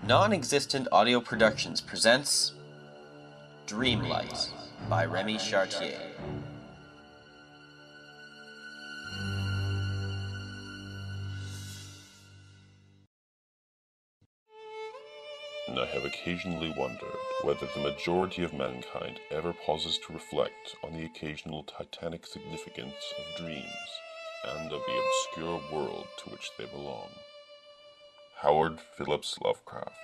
Non-existent Audio Productions presents Dreamlight by Remy Chartier. And I have occasionally wondered whether the majority of mankind ever pauses to reflect on the occasional titanic significance of dreams and of the obscure world to which they belong. Howard Phillips Lovecraft,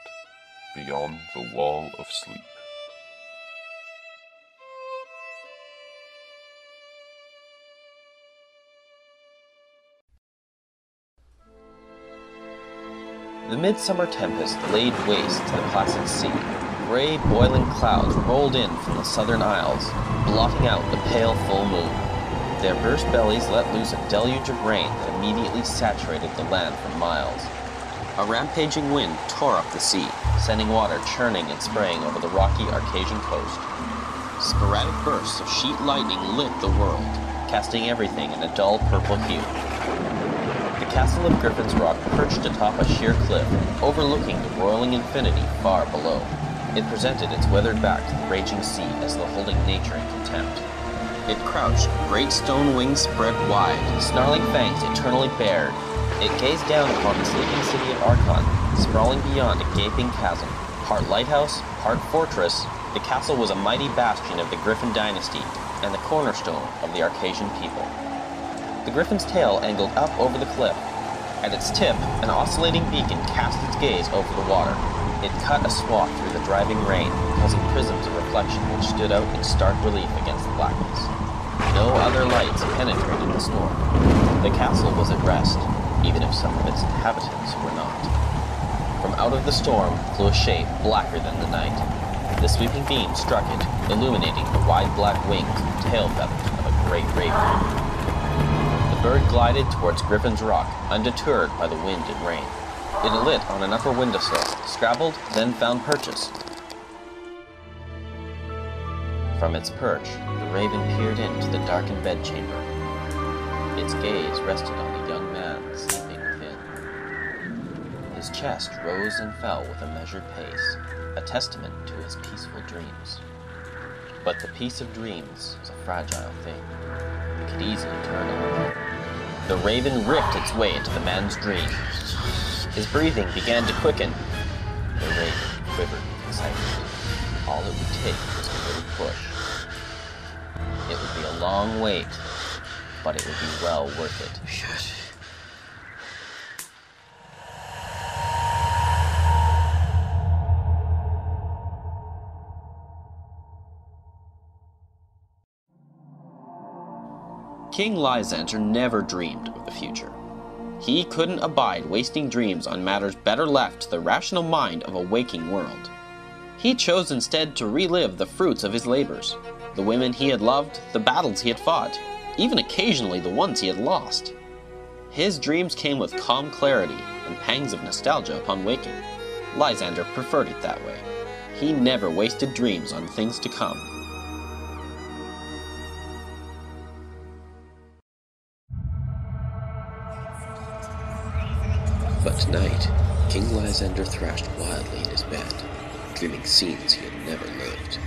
Beyond the Wall of Sleep. The midsummer tempest laid waste to the placid sea. Gray, boiling clouds rolled in from the southern isles, blotting out the pale full moon. Their burst bellies let loose a deluge of rain that immediately saturated the land for miles. A rampaging wind tore up the sea, sending water churning and spraying over the rocky Archasian coast. Sporadic bursts of sheet lightning lit the world, casting everything in a dull purple hue. The castle of Griffin's Rock perched atop a sheer cliff, overlooking the roiling infinity far below. It presented its weathered back to the raging sea as though holding nature in contempt. It crouched, great stone wings spread wide, snarling fangs eternally bared. It gazed down upon the sleeping city of Archon, sprawling beyond a gaping chasm. Part lighthouse, part fortress, the castle was a mighty bastion of the Griffin dynasty and the cornerstone of the Archasian people. The Griffin's tail angled up over the cliff. At its tip, an oscillating beacon cast its gaze over the water. It cut a swath through the driving rain, causing prisms of reflection which stood out in stark relief against the blackness. No other lights penetrated the storm. The castle was at rest, even if some of its inhabitants were not. From out of the storm flew a shape blacker than the night. The sweeping beam struck it, illuminating the wide black wings and tail feathers of a great raven. The bird glided towards Griffin's Rock, undeterred by the wind and rain. It alit on an upper windowsill, scrabbled, then found purchase. From its perch, the raven peered into the darkened bedchamber. Its gaze rested on a young man sleeping within. His chest rose and fell with a measured pace, a testament to his peaceful dreams. But the peace of dreams is a fragile thing. It could easily turn on you. The raven ripped its way into the man's dream. His breathing began to quicken. The raven quivered with excitement. All it would take was a little push. It would be a long wait, but it would be well worth it. King Lysander never dreamed of the future. He couldn't abide wasting dreams on matters better left to the rational mind of a waking world. He chose instead to relive the fruits of his labors, the women he had loved, the battles he had fought, even occasionally the ones he had lost. His dreams came with calm clarity and pangs of nostalgia upon waking. Lysander preferred it that way. He never wasted dreams on things to come. But tonight, King Lysander thrashed wildly in his bed, dreaming scenes he had never lived.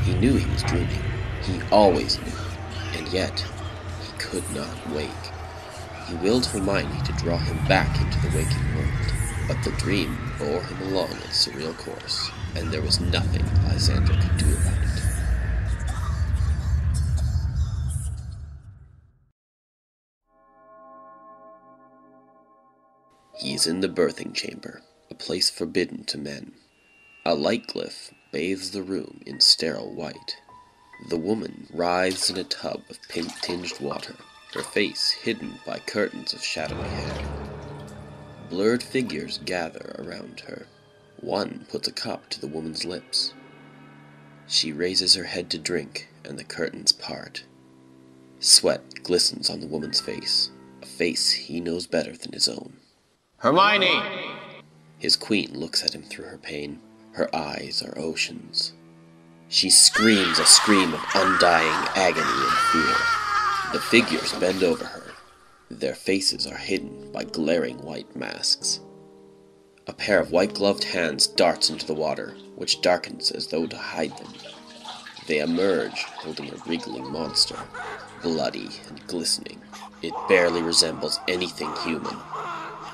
He knew he was dreaming. He always knew. And yet, he could not wake. He willed Hermione to draw him back into the waking world, but the dream bore him along its surreal course, and there was nothing Lysander could do about it. He is in the birthing chamber, a place forbidden to men. A light glyph bathes the room in sterile white. The woman writhes in a tub of pink-tinged water, her face hidden by curtains of shadowy hair. Blurred figures gather around her. One puts a cup to the woman's lips. She raises her head to drink, and the curtains part. Sweat glistens on the woman's face, a face he knows better than his own. Hermione! His queen looks at him through her pain. Her eyes are oceans. She screams a scream of undying agony and fear. The figures bend over her. Their faces are hidden by glaring white masks. A pair of white-gloved hands darts into the water, which darkens as though to hide them. They emerge, holding a wriggling monster, bloody and glistening. It barely resembles anything human.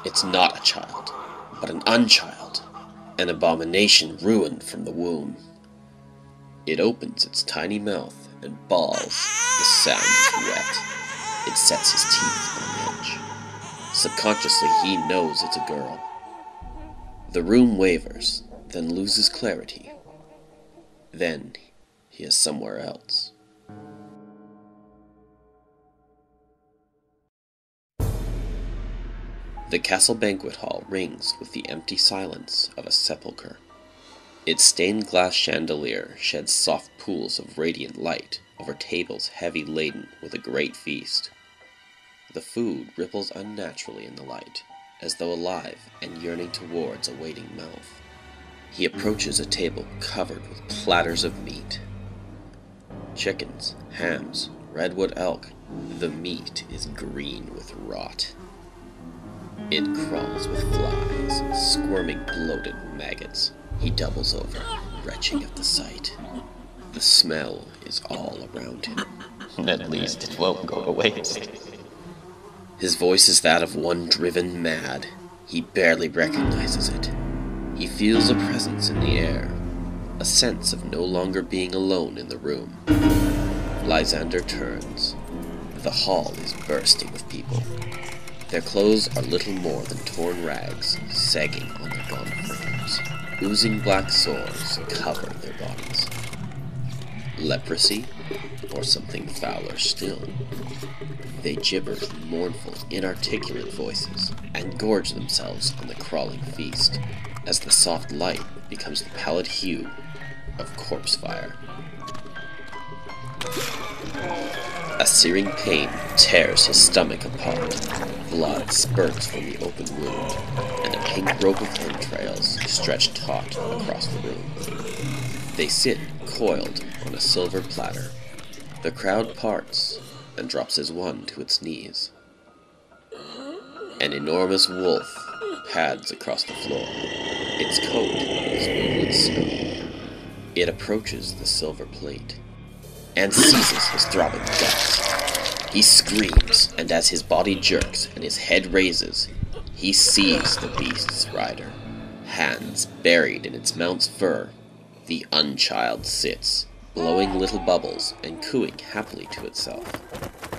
It's not a child, but an unchild, an abomination ruined from the womb. It opens its tiny mouth and bawls. The sound is wet. It sets his teeth on edge. Subconsciously, he knows it's a girl. The room wavers, then loses clarity. Then he is somewhere else. The castle banquet hall rings with the empty silence of a sepulchre. Its stained glass chandelier sheds soft pools of radiant light over tables heavy laden with a great feast. The food ripples unnaturally in the light, as though alive and yearning towards a waiting mouth. He approaches a table covered with platters of meat. Chickens, hams, redwood elk. The meat is green with rot. It crawls with flies, squirming bloated maggots. He doubles over, retching at the sight. The smell is all around him. At least it won't go to waste. His voice is that of one driven mad. He barely recognizes it. He feels a presence in the air, a sense of no longer being alone in the room. Lysander turns. The hall is bursting with people. Their clothes are little more than torn rags, sagging on their gaunt frames. Oozing black sores cover their bodies. Leprosy, or something fouler still. They gibber in mournful, inarticulate voices, and gorge themselves on the crawling feast, as the soft light becomes the pallid hue of corpse fire. A searing pain tears his stomach apart. Blood spurts from the open wound, and a pink rope of entrails stretched taut across the room. They sit coiled on a silver platter. The crowd parts and drops as one to its knees. An enormous wolf pads across the floor. Its coat is moonlit snow. It approaches the silver plate and seizes his throbbing guts. He screams, and as his body jerks and his head raises, he sees the beast's rider. Hands buried in its mount's fur, the unchild sits, blowing little bubbles and cooing happily to itself.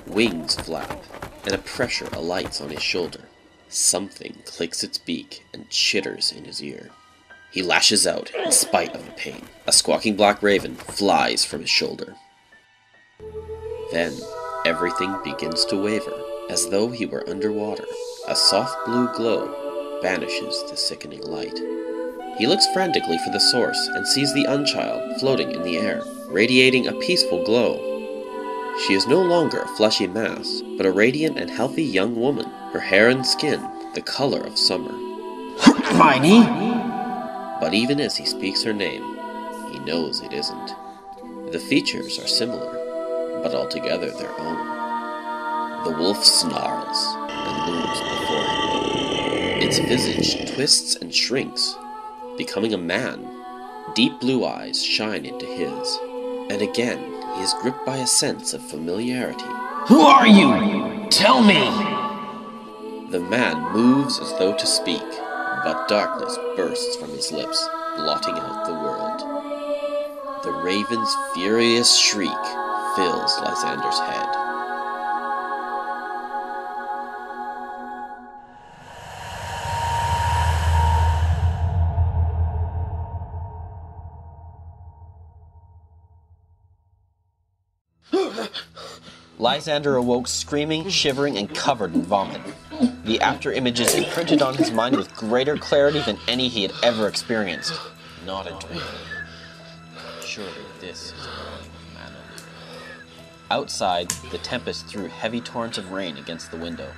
Wings flap, and a pressure alights on his shoulder. Something clicks its beak and chitters in his ear. He lashes out in spite of the pain. A squawking black raven flies from his shoulder. Then, everything begins to waver, as though he were underwater. A soft blue glow banishes the sickening light. He looks frantically for the source and sees the unchild floating in the air, radiating a peaceful glow. She is no longer a fleshy mass, but a radiant and healthy young woman, her hair and skin the color of summer. Hermione? But even as he speaks her name, he knows it isn't. The features are similar, but altogether their own. The wolf snarls and looms before him. Its visage twists and shrinks, becoming a man. Deep blue eyes shine into his, and again he is gripped by a sense of familiarity. Who are you? Tell me! The man moves as though to speak, but darkness bursts from his lips, blotting out the world. The raven's furious shriek fills Lysander's head. Lysander awoke screaming, shivering, and covered in vomit. The after images imprinted on his mind with greater clarity than any he had ever experienced. Not a dream. Surely this is a morning of man only. Outside, the tempest threw heavy torrents of rain against the window.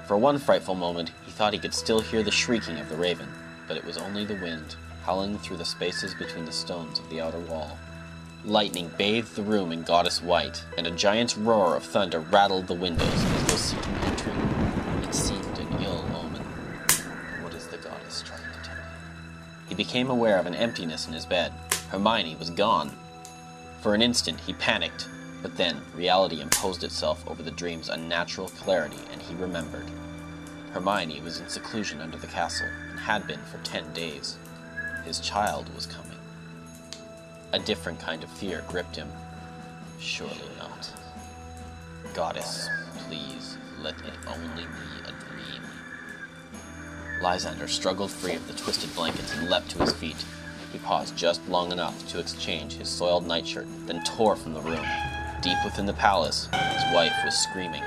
For one frightful moment, he thought he could still hear the shrieking of the raven, but it was only the wind, howling through the spaces between the stones of the outer wall. Lightning bathed the room in goddess white, and a giant's roar of thunder rattled the windows as though seeking entry. It seemed an ill omen. What is the goddess trying to He became aware of an emptiness in his bed. Hermione was gone. For an instant, he panicked, but then reality imposed itself over the dream's unnatural clarity, and he remembered. Hermione was in seclusion under the castle, and had been for 10 days. His child was coming. A different kind of fear gripped him. Surely not. Goddess, please, let it only be a dream. Lysander struggled free of the twisted blankets and leapt to his feet. He paused just long enough to exchange his soiled nightshirt, then tore from the room. Deep within the palace, his wife was screaming.